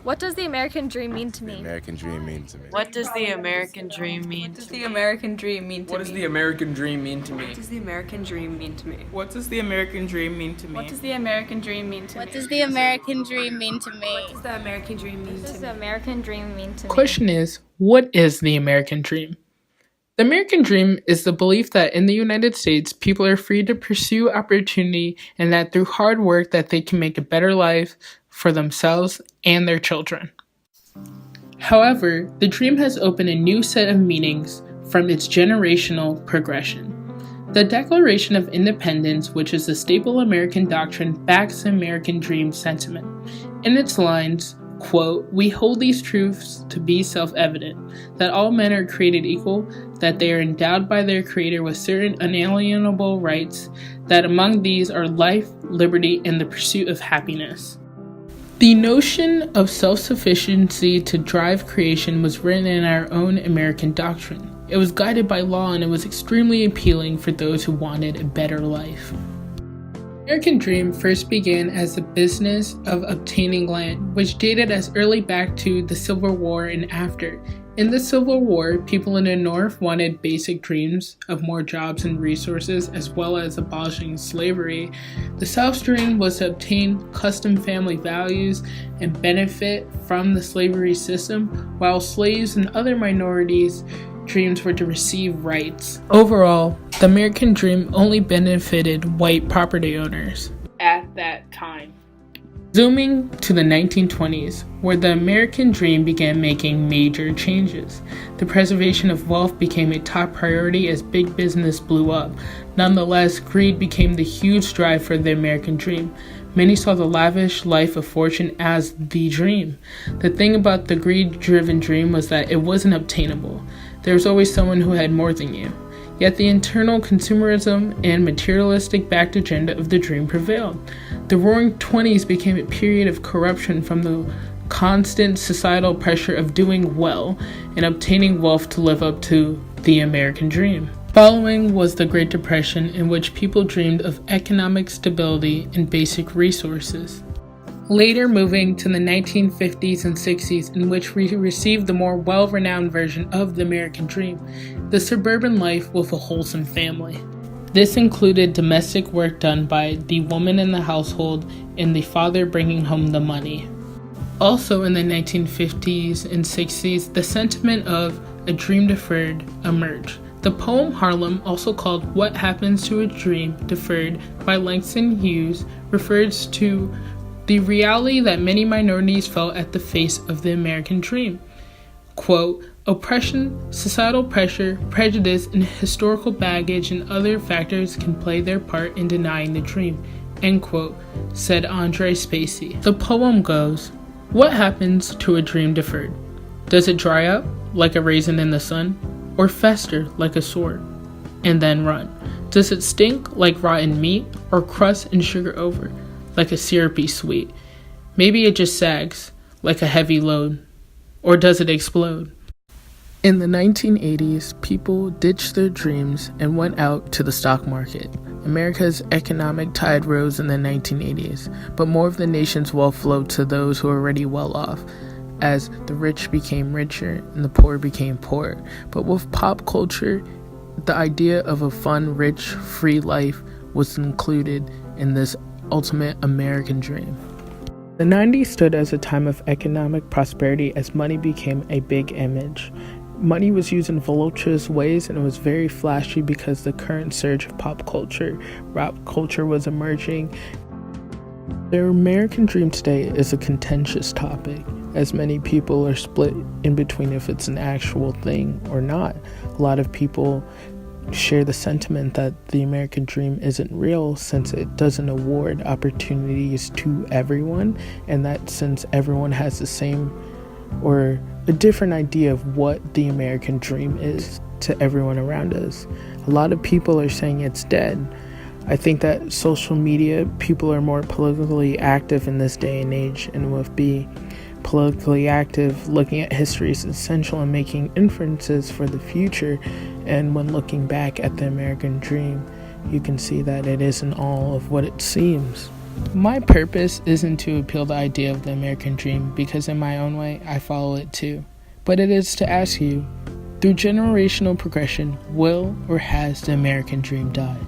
What does the American dream mean to The me? American dream mean to me? What does the American dream mean What does to the me? American dream mean to What me? does the American dream mean to me? What does the American dream mean to me? What does the American dream mean to me? What does the American dream mean to What me? does the American dream mean to me? What does the American dream mean What does to the me? American dream mean to me? Question is, what is the American dream? The American dream is the belief that in the United States, people are free to pursue opportunity and that through hard work that they can make a better life for themselves and their children. However, the dream has opened a new set of meanings from its generational progression. The Declaration of Independence, which is a staple American doctrine, backs the American dream sentiment. In its lines, quote, "We hold these truths to be self-evident, that all men are created equal, that they are endowed by their Creator with certain unalienable rights, that among these are life, liberty, and the pursuit of happiness." The notion of self-sufficiency to drive creation was written in our own American doctrine. It was guided by law and it was extremely appealing for those who wanted a better life. The American dream first began as the business of obtaining land, which dated as early back to the Civil War and after. In the Civil War, people in the North wanted basic dreams of more jobs and resources, as well as abolishing slavery. The South's dream was to obtain custom family values and benefit from the slavery system, while slaves and other minorities' dreams were to receive rights. Overall, the American dream only benefited white property owners at that time. Zooming to the 1920s, where the American dream began making major changes. The preservation of wealth became a top priority as big business blew up. Nonetheless, greed became the huge drive for the American dream. Many saw the lavish life of fortune as the dream. The thing about the greed-driven dream was that it wasn't obtainable. There was always someone who had more than you. Yet the internal consumerism and materialistic-backed agenda of the dream prevailed. The Roaring '20s became a period of corruption from the constant societal pressure of doing well and obtaining wealth to live up to the American dream. Following was the Great Depression, in which people dreamed of economic stability and basic resources. Later moving to the 1950s and 60s, in which we received the more well-renowned version of the American dream, the suburban life with a wholesome family. This included domestic work done by the woman in the household and the father bringing home the money. Also in the 1950s and 60s, the sentiment of a dream deferred emerged. The poem Harlem, also called What Happens to a Dream Deferred by Langston Hughes, refers to the reality that many minorities felt at the face of the American dream. Quote, "Oppression, societal pressure, prejudice, and historical baggage and other factors can play their part in denying the dream," end quote, said Andre Spacey. The poem goes, "What happens to a dream deferred? Does it dry up like a raisin in the sun, or fester like a sore, and then run? Does it stink like rotten meat, or crust and sugar over, like a syrupy sweet? Maybe it just sags, like a heavy load. Or does it explode?" In the 1980s, people ditched their dreams and went out to the stock market. America's economic tide rose in the 1980s, but more of the nation's wealth flowed to those who were already well off, as the rich became richer and the poor became poorer. But with pop culture, the idea of a fun, rich, free life was included in this ultimate American dream. The 90s stood as a time of economic prosperity as money became a big image. Money was used in voluptuous ways and it was very flashy because the current surge of pop culture, rap culture was emerging. The American dream today is a contentious topic, as many people are split in between if it's an actual thing or not. A lot of people share the sentiment that the American dream isn't real since it doesn't award opportunities to everyone, and that since everyone has the same or a different idea of what the American dream is to everyone around us. A lot of people are saying it's dead. I think that social media, people are more politically active in this day and age, and with being politically active, looking at history is essential in making inferences for the future. And when looking back at the American dream, you can see that it isn't all of what it seems. My purpose isn't to appeal the idea of the American dream because in my own way I follow it too, but it is to ask you, through generational progression, will or has the American dream died?